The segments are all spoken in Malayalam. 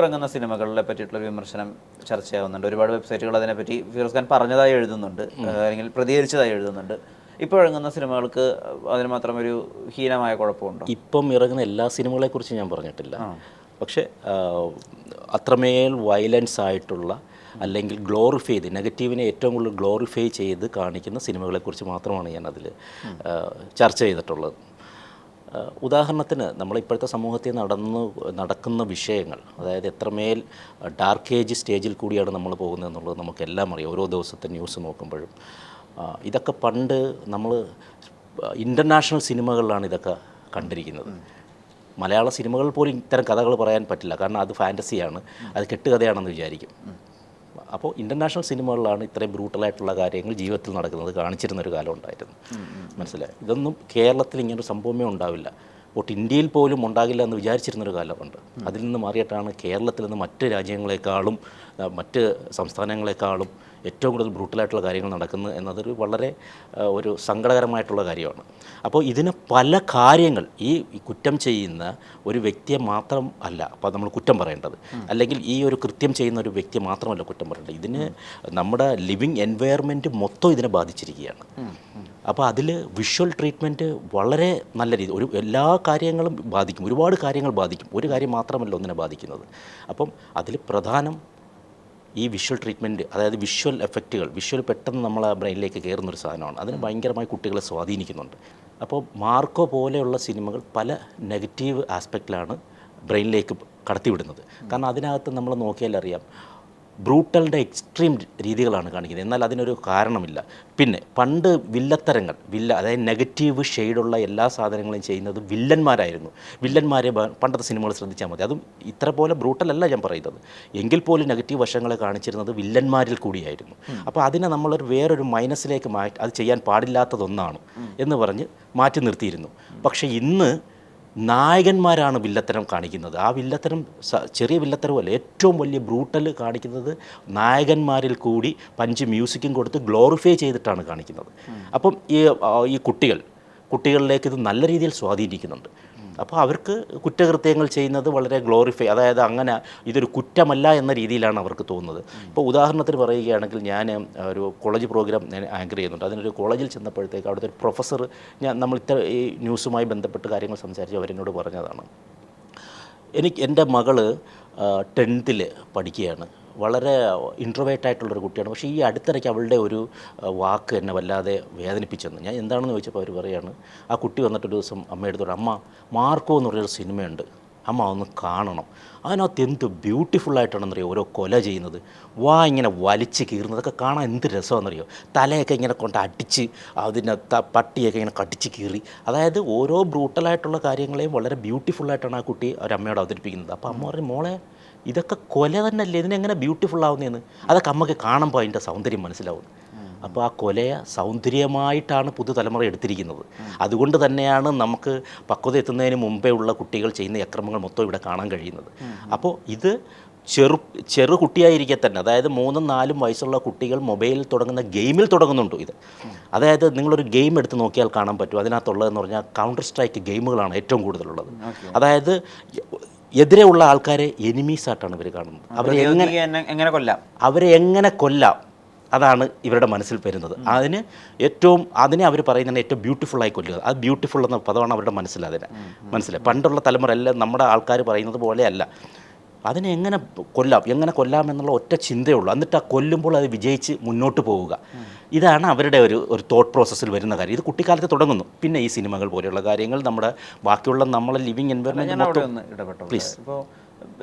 ഇറങ്ങുന്ന സിനിമകളെ പറ്റിയിട്ടുള്ള വിമർശനം ചർച്ചയാവുന്നുണ്ട്. ഒരുപാട് വെബ്സൈറ്റുകൾ അതിനെപ്പറ്റി ഫിറോസ് ഖാൻ പറഞ്ഞതായി എഴുതുന്നുണ്ട്, അല്ലെങ്കിൽ പ്രതികരിച്ചതായി എഴുതുന്നുണ്ട്. ഇപ്പോൾ ഇറങ്ങുന്ന സിനിമകൾക്ക് അതിന് മാത്രം ഒരു ഹീനമായ കുഴപ്പമുണ്ടോ? ഇപ്പം ഇറങ്ങുന്ന എല്ലാ സിനിമകളെക്കുറിച്ച് ഞാൻ പറഞ്ഞിട്ടില്ല. പക്ഷേ അത്രമേൽ വയലൻസ് ആയിട്ടുള്ള അല്ലെങ്കിൽ ഗ്ലോറിഫൈ ചെയ്ത് നെഗറ്റീവിനെ ഏറ്റവും കൂടുതൽ ഗ്ലോറിഫൈ ചെയ്ത് കാണിക്കുന്ന സിനിമകളെക്കുറിച്ച് മാത്രമാണ് ഞാൻ അതിൽ ചർച്ച ചെയ്തിട്ടുള്ളത്. ഉദാഹരണത്തിന് നമ്മളിപ്പോഴത്തെ സമൂഹത്തിൽ നടക്കുന്ന വിഷയങ്ങൾ, അതായത് എത്രമേൽ ഡാർക്ക് ഏജ് സ്റ്റേജിൽ കൂടിയാണ് നമ്മൾ പോകുന്നതെന്നുള്ളത് നമുക്കെല്ലാം അറിയാം. ഓരോ ദിവസത്തെ ന്യൂസ് നോക്കുമ്പോഴും ഇതൊക്കെ പണ്ട് നമ്മൾ ഇൻ്റർനാഷണൽ സിനിമകളിലാണ് ഇതൊക്കെ കണ്ടിരിക്കുന്നത്. മലയാള സിനിമകൾ പോലും ഇത്തരം കഥകൾ പറയാൻ പറ്റില്ല, കാരണം അത് ഫാൻറ്റസിയാണ്, അത് കെട്ടുകഥയാണെന്ന് വിചാരിക്കും. അപ്പോൾ ഇൻ്റർനാഷണൽ സിനിമകളിലാണ് ഇത്രയും ബ്രൂട്ടലായിട്ടുള്ള കാര്യങ്ങൾ ജീവിതത്തിൽ നടക്കുന്നത് കാണിച്ചിരുന്നൊരു കാലം ഉണ്ടായിരുന്നു. മനസ്സിലായി? ഇതൊന്നും കേരളത്തിൽ ഇങ്ങനൊരു സംഭവമേ ഉണ്ടാവില്ല, ഒട്ട് ഇന്ത്യയിൽ പോലും ഉണ്ടാകില്ല എന്ന് വിചാരിച്ചിരുന്നൊരു കാലമുണ്ട്. അതിൽ നിന്ന് മാറിയിട്ടാണ് കേരളത്തിൽ നിന്ന് മറ്റ് രാജ്യങ്ങളെക്കാളും മറ്റ് സംസ്ഥാനങ്ങളെക്കാളും ഏറ്റവും കൂടുതൽ ബ്രൂട്ടലായിട്ടുള്ള കാര്യങ്ങൾ നടക്കുന്നത് എന്നതൊരു വളരെ ഒരു സങ്കടകരമായിട്ടുള്ള കാര്യമാണ്. അപ്പോൾ ഇതിന് പല കാര്യങ്ങൾ, ഈ കുറ്റം ചെയ്യുന്ന ഒരു വ്യക്തിയെ മാത്രം അല്ല അപ്പോൾ നമ്മൾ കുറ്റം പറയേണ്ടത്, അല്ലെങ്കിൽ ഈ ഒരു കൃത്യം ചെയ്യുന്ന ഒരു വ്യക്തിയെ മാത്രമല്ല കുറ്റം പറയേണ്ടത്. ഇതിന് നമ്മുടെ ലിവിങ് എൻവയറമെൻറ്റ് മൊത്തം ഇതിനെ ബാധിച്ചിരിക്കുകയാണ്. അപ്പോൾ അതിൽ വിഷ്വൽ ട്രീറ്റ്മെൻറ്റ് വളരെ നല്ല രീതി, എല്ലാ കാര്യങ്ങളും ബാധിക്കും, ഒരുപാട് കാര്യങ്ങൾ ബാധിക്കും, ഒരു കാര്യം മാത്രമല്ല ഒന്നിനെ ബാധിക്കുന്നത്. അപ്പം അതിൽ പ്രധാനം ഈ വിഷ്വൽ ട്രീറ്റ്മെൻറ്റ്, അതായത് വിഷ്വൽ എഫക്റ്റുകൾ, വിഷ്വൽ പെട്ടെന്ന് നമ്മളെ ബ്രെയിനിലേക്ക് കയറുന്നൊരു സാധനമാണ്. അതിന് ഭയങ്കരമായി കുട്ടികളെ സ്വാധീനിക്കുന്നുണ്ട്. അപ്പോൾ മാർക്കോ പോലെയുള്ള സിനിമകൾ പല നെഗറ്റീവ് ആസ്പെക്റ്റിലാണ് ബ്രെയിനിലേക്ക് കടത്തിവിടുന്നത്. കാരണം അതിനകത്ത് നമ്മൾ നോക്കിയാൽ അറിയാം, ബ്രൂട്ടലിൻ്റെ എക്സ്ട്രീം രീതികളാണ് കാണിക്കുന്നത്, എന്നാൽ അതിനൊരു കാരണമില്ല. പിന്നെ പണ്ട് വില്ലത്തരങ്ങൾ, അതായത് നെഗറ്റീവ് ഷെയ്ഡുള്ള എല്ലാ സാധനങ്ങളും ചെയ്യുന്നത് വില്ലന്മാരായിരുന്നു. വില്ലന്മാരെ പണ്ടത്തെ സിനിമകൾ ശ്രദ്ധിച്ചാൽ മതി. അതും ഇത്ര പോലെ ബ്രൂട്ടലല്ല ഞാൻ പറയുന്നത്, എങ്കിൽ പോലും നെഗറ്റീവ് വശങ്ങളെ കാണിച്ചിരുന്നത് വില്ലന്മാരിൽ കൂടിയായിരുന്നു. അപ്പോൾ അതിനെ നമ്മളൊരു വേറൊരു മൈനസിലേക്ക് മാറ്റി, അത് ചെയ്യാൻ പാടില്ലാത്തതൊന്നാണ് എന്ന് പറഞ്ഞ് മാറ്റി നിർത്തിയിരുന്നു. പക്ഷേ ഇന്ന് നായകന്മാരാണ് വില്ലത്തരം കാണിക്കുന്നത്. ആ വില്ലത്തരം ചെറിയ വില്ലത്തരമല്ല, ഏറ്റവും വലിയ ബ്രൂട്ടൽ കാണിക്കുന്നത് നായകന്മാരിൽ കൂടി പഞ്ച് മ്യൂസിക്കും കൊടുത്ത് ഗ്ലോറിഫൈ ചെയ്തിട്ടാണ് കാണിക്കുന്നത്. അപ്പം ഈ കുട്ടികളിലേക്ക് ഇത് നല്ല രീതിയിൽ സ്വാധീനിക്കുന്നുണ്ട്. അപ്പോൾ അവർക്ക് കുറ്റകൃത്യങ്ങൾ ചെയ്യുന്നത് വളരെ ഗ്ലോറിഫൈ, അതായത് അങ്ങനെ ഇതൊരു കുറ്റമല്ല എന്ന രീതിയിലാണ് അവർക്ക് തോന്നുന്നത്. ഇപ്പോൾ ഉദാഹരണത്തിന് പറയുകയാണെങ്കിൽ, ഞാൻ ഒരു കോളേജ് പ്രോഗ്രാം ആങ്കർ ചെയ്യുന്നുണ്ട്. അതിനൊരു കോളേജിൽ ചെന്നപ്പോഴത്തേക്ക് അവിടുത്തെ ഒരു പ്രൊഫസർ, നമ്മൾ ഈ ന്യൂസുമായി ബന്ധപ്പെട്ട് കാര്യങ്ങൾ സംസാരിച്ച് അവരെന്നോട് പറഞ്ഞതാണ്, എൻ്റെ മകള് 10th പഠിക്കുകയാണ്, വളരെ ഇൻട്രോവേർട്ടായിട്ടുള്ളൊരു കുട്ടിയാണ്. പക്ഷേ ഈ അടുത്തിടയ്ക്ക് അവളുടെ ഒരു വാക്ക് എന്നെ വല്ലാതെ വേദനിപ്പിച്ചെന്ന്. ഞാൻ എന്താണെന്ന് ചോദിച്ചപ്പോൾ അവർ പറയുകയാണ്, ആ കുട്ടി വന്നിട്ടൊരു ദിവസം അമ്മയെടുത്ത് പറഞ്ഞു, അമ്മ മാർക്കോ എന്ന് പറയുന്നൊരു സിനിമയുണ്ട്, അമ്മ ഒന്ന് കാണണം, അതിനകത്ത് എന്ത് ബ്യൂട്ടിഫുള്ളായിട്ടാണെന്നറിയോ ഓരോ കൊല ചെയ്യുന്നത്, ഇങ്ങനെ വലിച്ച് കീറുന്നതൊക്കെ കാണാൻ എന്ത് രസമാണെന്നറിയോ, തലയൊക്കെ ഇങ്ങനെ കൊണ്ട് അടിച്ച് അതിനെ പട്ടിയൊക്കെ ഇങ്ങനെ കടിച്ച് കീറി, അതായത് ഓരോ ബ്രൂട്ടലായിട്ടുള്ള കാര്യങ്ങളെയും വളരെ ബ്യൂട്ടിഫുള്ളായിട്ടാണ് ആ കുട്ടി അവരമ്മയോട് അവതരിപ്പിക്കുന്നത്. അപ്പോൾ അമ്മ പറഞ്ഞു, മോളെ ഇതൊക്കെ കൊല തന്നെയല്ലേ, ഇതിനെങ്ങനെ ബ്യൂട്ടിഫുൾ ആവുന്നതെന്ന്, അതൊക്കെ അമ്മക്ക് കാണുമ്പോൾ അതിൻ്റെ സൗന്ദര്യം മനസ്സിലാവുന്നു. അപ്പോൾ ആ കൊലയെ സൗന്ദര്യമായിട്ടാണ് പുതുതലമുറ എടുത്തിരിക്കുന്നത്. അതുകൊണ്ട് തന്നെയാണ് നമുക്ക് പക്വത എത്തുന്നതിന് മുമ്പേ ഉള്ള കുട്ടികൾ ചെയ്യുന്ന അക്രമങ്ങൾ മൊത്തം ഇവിടെ കാണാൻ കഴിയുന്നത്. അപ്പോൾ ഇത് ചെറു കുട്ടിയായിരിക്കെ തന്നെ, അതായത് 3-4 വയസ്സുള്ള കുട്ടികൾ മൊബൈലിൽ തുടങ്ങുന്ന ഗെയിമിൽ തുടങ്ങുന്നുണ്ട് ഇത്. അതായത് നിങ്ങളൊരു ഗെയിം എടുത്ത് നോക്കിയാൽ കാണാൻ പറ്റും, അതിനകത്തുള്ളതെന്ന് പറഞ്ഞാൽ കൗണ്ടർ സ്ട്രൈക്ക് ഗെയിമുകളാണ് ഏറ്റവും കൂടുതലുള്ളത്. അതായത് എതിരെ ഉള്ള ആൾക്കാരെ എനിമീസായിട്ടാണ് ഇവർ കാണുന്നത്. അവരെ എങ്ങനെ കൊല്ലാം അതാണ് ഇവരുടെ മനസ്സിൽ വരുന്നത്. അതിനെ അവർ പറയുന്നത് ഏറ്റവും ബ്യൂട്ടിഫുള്ളായി കൊല്ലുക. അത് ബ്യൂട്ടിഫുൾ എന്ന പദമാണ് അവരുടെ മനസ്സിൽ. മനസ്സിലായി? പണ്ടുള്ള തലമുറ എല്ലാം നമ്മുടെ ആൾക്കാർ പറയുന്നത് പോലെയല്ല. അതിനെ എങ്ങനെ കൊല്ലാം എന്നുള്ള ഒറ്റ ചിന്തയുള്ളൂ. എന്നിട്ട് ആ കൊല്ലുമ്പോൾ അത് വിജയിച്ച് മുന്നോട്ട് പോവുക. ഇതാണ് അവരുടെ ഒരു തോട്ട് പ്രോസസ്സിൽ വരുന്ന കാര്യം. ഇത് കുട്ടിക്കാലത്ത് തുടങ്ങുന്നു. പിന്നെ ഈ സിനിമകൾ പോലെയുള്ള കാര്യങ്ങൾ നമ്മുടെ ബാക്കിയുള്ള നമ്മളെ ലിവിങ് എൻവയറൺമെൻറ്റ്. പ്ലീസ്. ഇപ്പോൾ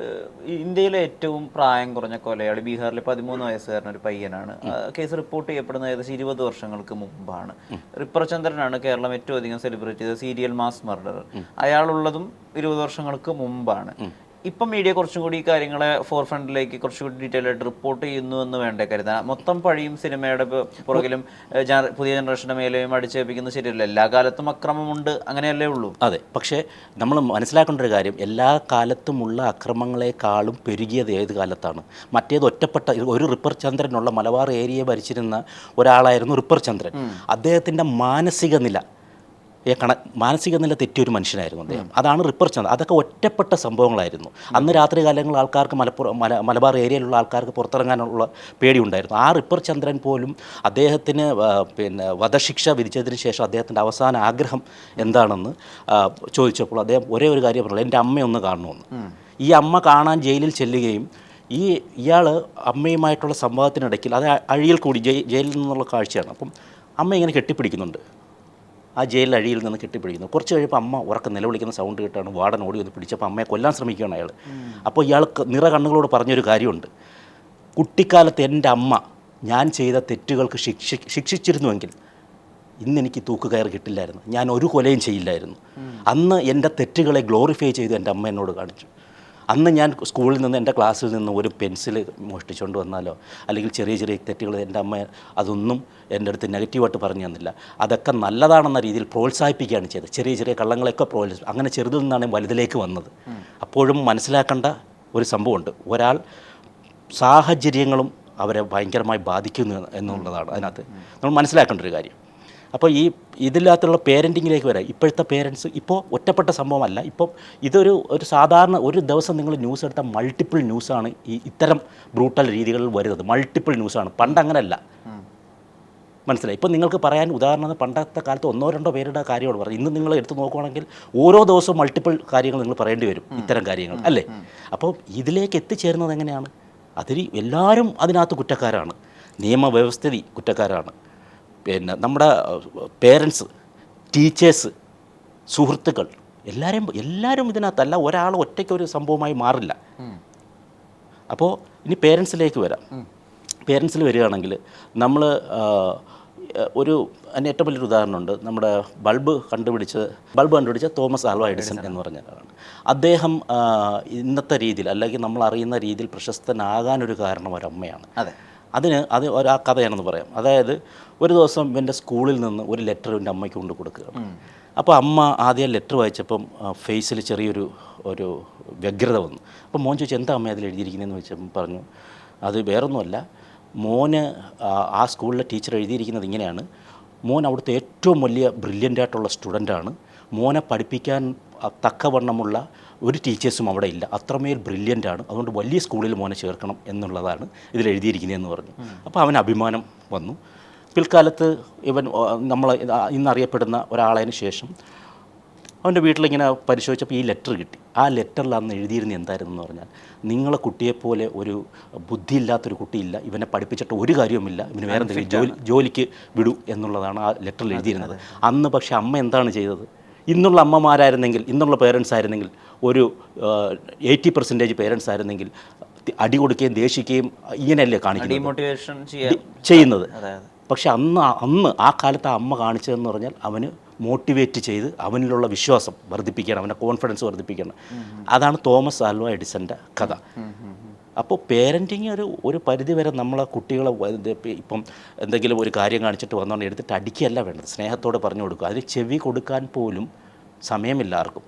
ഇന്ത്യയിലെ ഏറ്റവും പ്രായം കുറഞ്ഞ കൊലയാളി ബീഹാറിലെ 13 വയസ്സുകാരൻ ഒരു പയ്യനാണ്. കേസ് റിപ്പോർട്ട് ചെയ്യപ്പെടുന്നത് ഏകദേശം 20 വർഷങ്ങൾക്ക് മുമ്പാണ്. റിപ്പർ ചന്ദ്രനാണ് കേരളം ഏറ്റവും അധികം സെലിബ്രേറ്റ് ചെയ്ത സീരിയൽ മാസ് മർഡർ. അയാളുള്ളതും 20 വർഷങ്ങൾക്ക് മുമ്പാണ്. ഇപ്പം മീഡിയ കുറച്ചും കൂടി ഈ കാര്യങ്ങളെ ഫോർ ഫ്രണ്ടിലേക്ക് കുറച്ചുകൂടി ഡീറ്റെയിൽ ആയിട്ട് റിപ്പോർട്ട് ചെയ്യുന്നു എന്ന് വേണ്ടേ കരുതാൻ. മൊത്തം പഴിയും സിനിമയുടെ പുറകിലും പുതിയ ജനറേഷൻ്റെ മേലെയും അടിച്ചേൽപ്പിക്കുന്നത് ശരിയല്ല. എല്ലാ കാലത്തും അക്രമമുണ്ട്, അങ്ങനെയല്ലേ ഉള്ളൂ. അതെ, പക്ഷേ നമ്മൾ മനസ്സിലാക്കേണ്ട ഒരു കാര്യം, എല്ലാ കാലത്തുമുള്ള അക്രമങ്ങളെക്കാളും പെരുകിയത് ഏത് കാലത്താണ്? മറ്റേത് ഒറ്റപ്പെട്ട ഒരു റിപ്പർ ചന്ദ്രനുള്ള മലബാർ ഏരിയയെ ഭരിച്ചിരുന്ന ഒരാളായിരുന്നു റിപ്പർ ചന്ദ്രൻ. അദ്ദേഹത്തിൻ്റെ മാനസിക നില മാനസിക നില തെറ്റിയൊരു മനുഷ്യനായിരുന്നു അദ്ദേഹം. അതാണ് റിപ്പർ ചന്ദ്രൻ. അതൊക്കെ ഒറ്റപ്പെട്ട സംഭവങ്ങളായിരുന്നു. അന്ന് രാത്രി കാലങ്ങളിൽ ആൾക്കാർക്ക് മലബാർ ഏരിയയിലുള്ള ആൾക്കാർക്ക് പുറത്തിറങ്ങാനുള്ള പേടിയുണ്ടായിരുന്നു. ആ റിപ്പർ ചന്ദ്രൻ പോലും അദ്ദേഹത്തിന് പിന്നെ വധശിക്ഷ വിധിച്ചതിന് ശേഷം അദ്ദേഹത്തിൻ്റെ അവസാന ആഗ്രഹം എന്താണെന്ന് ചോദിച്ചപ്പോൾ അദ്ദേഹം ഒരേ ഒരു കാര്യം പറഞ്ഞു, എൻ്റെ അമ്മയൊന്ന് കാണണമെന്ന്. ഈ അമ്മ കാണാൻ ജയിലിൽ ചെല്ലുകയും ഇയാൾ അമ്മയുമായിട്ടുള്ള സംവാദത്തിനിടയ്ക്ക് അത് അഴിയിൽ കൂടി ജയിലിൽ നിന്നുള്ള കാഴ്ചയാണ്. അപ്പം അമ്മ ഇങ്ങനെ കെട്ടിപ്പിടിക്കുന്നുണ്ട്, ആ ജയിലിൽ അഴിയിൽ നിന്ന് കെട്ടിപ്പിടിക്കുന്നു. കുറച്ച് കഴിയുമ്പോൾ അമ്മ ഉറക്കം നിലവിളിക്കുന്ന സൗണ്ട് കേട്ടാണ് വാർഡൻ ഓടി വന്ന് പിടിച്ചപ്പോൾ അമ്മയെ കൊല്ലാൻ ശ്രമിക്കുകയാണ് അയാൾ. അപ്പോൾ ഇയാൾ നിറ കണ്ണുകളോട് പറഞ്ഞൊരു കാര്യമുണ്ട്, കുട്ടിക്കാലത്ത് എൻ്റെ അമ്മ ഞാൻ ചെയ്ത തെറ്റുകൾക്ക് ശിക്ഷിച്ചിരുന്നുവെങ്കിൽ ഇന്നെനിക്ക് തൂക്കുകയർ കിട്ടില്ലായിരുന്നു, ഞാൻ ഒരു കൊലയും ചെയ്യില്ലായിരുന്നു. അന്ന് എൻ്റെ തെറ്റുകളെ ഗ്ലോറിഫൈ ചെയ്ത് എൻ്റെ അമ്മ എന്നോട് കാണിച്ചു. അന്ന് ഞാൻ സ്കൂളിൽ നിന്ന് എൻ്റെ ക്ലാസ്സിൽ നിന്ന് ഒരു പെൻസിൽ മോഷ്ടിച്ചുകൊണ്ട് വന്നാലോ അല്ലെങ്കിൽ ചെറിയ ചെറിയ തെറ്റുകൾ എൻ്റെ അമ്മ അതൊന്നും എൻ്റെ അടുത്ത് നെഗറ്റീവായിട്ട് പറഞ്ഞു തന്നില്ല. അതൊക്കെ നല്ലതാണെന്ന രീതിയിൽ പ്രോത്സാഹിപ്പിക്കുകയാണ് ചെയ്തത്. ചെറിയ ചെറിയ കള്ളങ്ങളൊക്കെ അങ്ങനെ ചെറുതിൽ നിന്നാണ് വലുതിലേക്ക് വന്നത്. അപ്പോഴും മനസ്സിലാക്കേണ്ട ഒരു സംഭവമുണ്ട്, ഒരാൾ സാഹചര്യങ്ങളും അവരെ ഭയങ്കരമായി ബാധിക്കുന്നു എന്നുള്ളതാണ് അതിനകത്ത് നമ്മൾ മനസ്സിലാക്കേണ്ട ഒരു കാര്യം. അപ്പോൾ ഇതിനകത്തുള്ള പേരൻറ്റിങ്ങിലേക്ക് വരാം. ഇപ്പോഴത്തെ പേരൻസ് ഇപ്പോൾ ഒറ്റപ്പെട്ട സംഭവമല്ല. ഇപ്പോൾ ഇതൊരു സാധാരണ ഒരു ദിവസം നിങ്ങൾ ന്യൂസ് എടുത്താൽ മൾട്ടിപ്പിൾ ന്യൂസാണ് ഇത്തരം ബ്രൂട്ടൽ രീതികളിൽ വരുന്നത്. മൾട്ടിപ്പിൾ ന്യൂസാണ്. പണ്ടങ്ങനല്ല, മനസ്സിലായി. ഇപ്പോൾ നിങ്ങൾക്ക് പറയാൻ ഉദാഹരണം പണ്ടത്തെ കാലത്ത് 1-2 പേരുടെ കാര്യമാണ് പറയുന്നത്. ഇന്ന് നിങ്ങൾ എടുത്ത് നോക്കുകയാണെങ്കിൽ ഓരോ ദിവസവും മൾട്ടിപ്പിൾ കാര്യങ്ങൾ നിങ്ങൾ പറയേണ്ടി വരും, ഇത്തരം കാര്യങ്ങൾ അല്ലേ. അപ്പോൾ ഇതിലേക്ക് എത്തിച്ചേരുന്നത് എങ്ങനെയാണ്? എല്ലാവരും അതിനകത്ത് കുറ്റക്കാരാണ്. നിയമവ്യവസ്ഥിതി കുറ്റക്കാരാണ്. പിന്നെ നമ്മുടെ പേരൻസ്, ടീച്ചേഴ്സ്, സുഹൃത്തുക്കൾ എല്ലാവരും ഇതിനകത്തല്ല. ഒരാൾ ഒറ്റയ്ക്കൊരു സംഭവമായി മാറില്ല. അപ്പോൾ ഇനി പേരൻസിലേക്ക് വരാം. പേരൻസിൽ വരികയാണെങ്കിൽ നമ്മൾ അതിന് ഏറ്റവും വലിയൊരു ഉദാഹരണമുണ്ട്. നമ്മുടെ ബൾബ് കണ്ടുപിടിച്ച തോമസ് ആൽവ എഡിസൺ എന്ന് പറഞ്ഞ ആളാണ്. അദ്ദേഹം ഇന്നത്തെ രീതിയിൽ അല്ലെങ്കിൽ നമ്മൾ അറിയുന്ന രീതിയിൽ പ്രശസ്തനാകാനൊരു കാരണം ഒരമ്മയാണ്. അത് ആ കഥയാണെന്ന് പറയാം. അതായത് ഒരു ദിവസം എൻ്റെ സ്കൂളിൽ നിന്ന് ഒരു ലെറ്റർ എൻ്റെ അമ്മയ്ക്ക് കൊണ്ട് കൊടുക്കുകയാണ്. അപ്പോൾ അമ്മ ആദ്യം ലെറ്റർ വായിച്ചപ്പം ഫേസിൽ ചെറിയൊരു വ്യഗ്രത വന്നു. അപ്പോൾ മോൻ ചോദിച്ചു, എന്താ അമ്മ അതിൽ എഴുതിയിരിക്കുന്നതെന്ന് ചോദിച്ചപ്പം പറഞ്ഞു, അത് വേറൊന്നുമല്ല, മോന് ആ സ്കൂളിലെ ടീച്ചർ എഴുതിയിരിക്കുന്നത് ഇങ്ങനെയാണ്, മോൻ അവിടുത്തെ ഏറ്റവും വലിയ ബ്രില്യൻ്റായിട്ടുള്ള സ്റ്റുഡൻ്റാണ്, മോനെ പഠിപ്പിക്കാൻ തക്കവണ്ണമുള്ള ഒരു ടീച്ചേഴ്സും അവിടെ ഇല്ല, അത്രമേൽ ബ്രില്യൻ്റാണ്, അതുകൊണ്ട് വലിയ സ്കൂളിൽ മോനെ ചേർക്കണം എന്നുള്ളതാണ് ഇതിൽ എഴുതിയിരിക്കുന്നതെന്ന് പറഞ്ഞു. അപ്പോൾ അവന് അഭിമാനം വന്നു. പിൽക്കാലത്ത് നമ്മൾ ഇന്നറിയപ്പെടുന്ന ഒരാളതിന് ശേഷം അവൻ്റെ വീട്ടിലിങ്ങനെ പരിശോധിച്ചപ്പോൾ ഈ ലെറ്റർ കിട്ടി. ആ ലെറ്ററിൽ അന്ന് എഴുതിയിരുന്ന എന്തായിരുന്നെന്ന് പറഞ്ഞാൽ, നിങ്ങളെ കുട്ടിയെപ്പോലെ ഒരു ബുദ്ധിയില്ലാത്തൊരു കുട്ടിയില്ല, ഇവനെ പഠിപ്പിച്ചിട്ട് ഒരു കാര്യവുമില്ല, ഇവന് വേറെ എന്തെങ്കിലും ജോലിക്ക് വിടൂ എന്നുള്ളതാണ് ആ ലെറ്ററിൽ എഴുതിയിരുന്നത്. അന്ന് പക്ഷേ അമ്മ എന്താണ് ചെയ്തത്? ഇന്നുള്ള അമ്മമാരായിരുന്നെങ്കിൽ, ഇന്നുള്ള പേരൻസ് ആയിരുന്നെങ്കിൽ, ഒരു 80% പേരൻസ് ആയിരുന്നെങ്കിൽ അടി കൊടുക്കുകയും ദേഷിക്കുകയും ഇങ്ങനെയല്ലേ ചെയ്യുന്നത്. പക്ഷെ അന്ന് ആ കാലത്ത് ആ അമ്മ കാണിച്ചതെന്ന് പറഞ്ഞാൽ അവന് മോട്ടിവേറ്റ് ചെയ്ത് അവനിലുള്ള വിശ്വാസം വർദ്ധിപ്പിക്കണം, അവൻ്റെ കോൺഫിഡൻസ് വർദ്ധിപ്പിക്കണം. അതാണ് തോമസ് ആൽവ എഡിസൻ്റെ കഥ. അപ്പോൾ പേരൻറ്റിങ് ഒരു പരിധിവരെ നമ്മളെ കുട്ടികളെ ഇപ്പം എന്തെങ്കിലും ഒരു കാര്യം കാണിച്ചിട്ട് വന്നുകൊണ്ട് എടുത്തിട്ട് അടിക്കുകയല്ല വേണ്ടത്, സ്നേഹത്തോടെ പറഞ്ഞു കൊടുക്കുക. അതിന് ചെവി കൊടുക്കാൻ പോലും സമയമില്ല ആർക്കും.